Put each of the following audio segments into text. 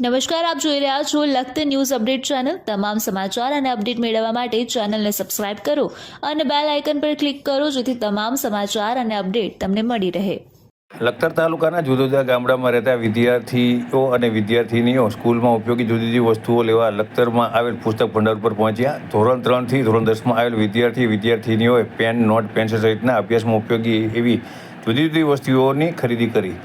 નમસ્કાર, આપ જોઈ રહ્યા છો લખત ન્યૂઝ અપડેટ ચેનલ। તમામ સમાચાર અને અપડેટ મેળવવા માટે ચેનલને સબસ્ક્રાઇબ કરો અને બેલ આઇકન પર ક્લિક કરો જેથી તમામ સમાચાર અને અપડેટ તમને મળી રહે। લખતર તાલુકાના જુદા જુદા ગામડામાં રહેતા વિદ્યાર્થીઓ અને વિદ્યાર્થિનીઓ સ્કૂલમાં ઉપયોગી જુદી જુદી વસ્તુઓ લેવા લખતરમાં આવેલ પુસ્તક ભંડાર પર પહોંચ્યા। ધોરણ 3 થી ધોરણ 10માં આવેલ વિદ્યાર્થીનીઓએ પેન, નોટ, પેન્સિલ સહિતના અભ્યાસમાં ઉપયોગી એવી જુદી જુદી વસ્તુઓની ખરીદી કરી।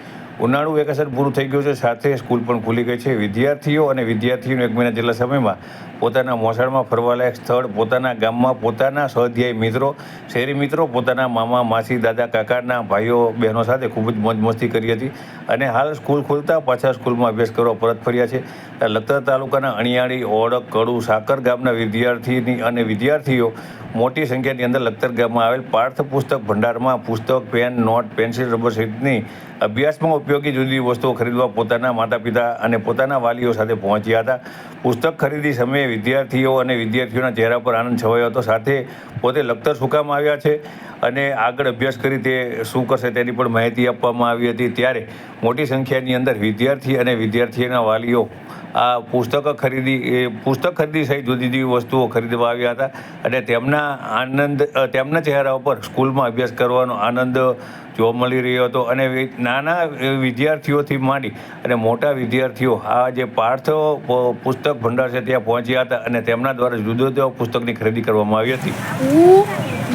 ઉનાળુ વેકેશન પૂરું થઈ ગયું છે, સાથે સ્કૂલ પણ ખુલી ગઈ છે। વિદ્યાર્થીઓ અને વિદ્યાર્થીઓને 1 મહિના જેટલા સમયમાં પોતાના મોસાળમાં ફરવાલાયક સ્થળ, પોતાના ગામમાં પોતાના સ્વાધ્યાયી મિત્રો, શહેરી મિત્રો, પોતાના મામા, માસી, દાદા, કાકાના ભાઈઓ બહેનો સાથે ખૂબ જ મોજ મસ્તી કરી હતી અને હાલ સ્કૂલ ખુલતા પાછા સ્કૂલમાં અભ્યાસ કરવા પરત ફર્યા છે। લખતર તાલુકાના અણિયાળી, ઓળક, કડુ, સાકર ગામના વિદ્યાર્થી અને વિદ્યાર્થીઓ મોટી સંખ્યાની અંદર લખતર ગામમાં આવેલ પાર્થ પુસ્તક ભંડારમાં પુસ્તક, પેન, નોટ, પેન્સિલ, રબર સહિતની અભ્યાસમાં ઉપયોગી જુદી વસ્તુઓ ખરીદવા પોતાના માતા પિતા અને પોતાના વાલીઓ સાથે પહોંચ્યા હતા। પુસ્તક ખરીદી સમયે વિદ્યાર્થીઓ અને વિદ્યાર્થીઓના ચહેરા પર આનંદ છવાયો હતો। સાથે પોતે લખતર શું કામ આવ્યા છે અને આગળ અભ્યાસ કરી તે શું કરશે તેની પણ માહિતી આપવામાં આવી હતી। ત્યારે મોટી સંખ્યાની અંદર વિદ્યાર્થી અને વિદ્યાર્થીઓના વાલીઓ આ પુસ્તક ખરીદી સહિત જુદી જુદી વસ્તુઓ ખરીદવા આવ્યા હતા અને તેમના ચહેરા ઉપર સ્કૂલમાં અભ્યાસ કરવાનો આનંદ જોવા મળી રહ્યો હતો અને નાના વિદ્યાર્થીઓથી માંડી અને મોટા વિદ્યાર્થીઓ આ જે પાર્થ પુસ્તક ભંડાર છે ત્યાં પહોંચ્યા હતા અને તેમના દ્વારા જુદા જુદા પુસ્તકની ખરીદી કરવામાં આવી હતી।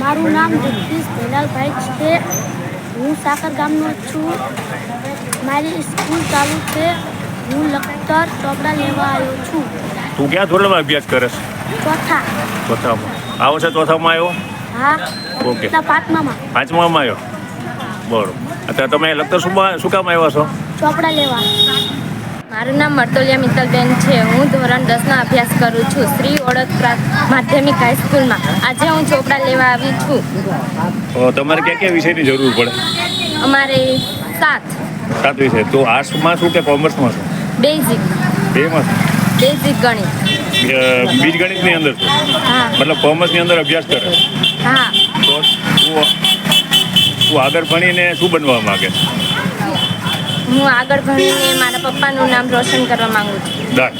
મારું નામ જગદીશ ભેલાલભાઈ છે। હું સાકર ગામનો છું। મારી સ્કૂલ ચાલુ છે। હું લખતર ચોપડા લેવા આવ્યો છું। તું ક્યાં ધોરણમાં અભ્યાસ કરે છે? ચોથામાં। આ વર્ષે ચોથામાં આવ્યો? હા। ઓકે। પાંચમામાં આવ્યો? બરોબર। અત્યારે તમે લખતર શું કામ આવ્યા છો? ચોપડા લેવા। મારું નામ મર્તોલિયા મિત્તલબેન છે। હું ધોરણ 10નો અભ્યાસ કરું છું શ્રી ઓળખ માધ્યમિક હાઈસ્કૂલમાં। આજે હું ચોપડા લેવા આવી છું। તમારે ક્યાં ક્યાં વિષયની જરૂર પડે? અમારે 7 વિષય। તો આર્ટ્સમાં શું કે કોમર્સમાં શું? બેઝિક ગણિત। બીજગણિતની અંદર હા। મતલબ કોમર્સની અંદર અભ્યાસ કરે? હા। તો તું આગળ ભણીને શું બનવા માંગે? હું આગળ ભણીને મારા પપ્પાનું નામ રોશન કરવા માંગુ છું। ડન।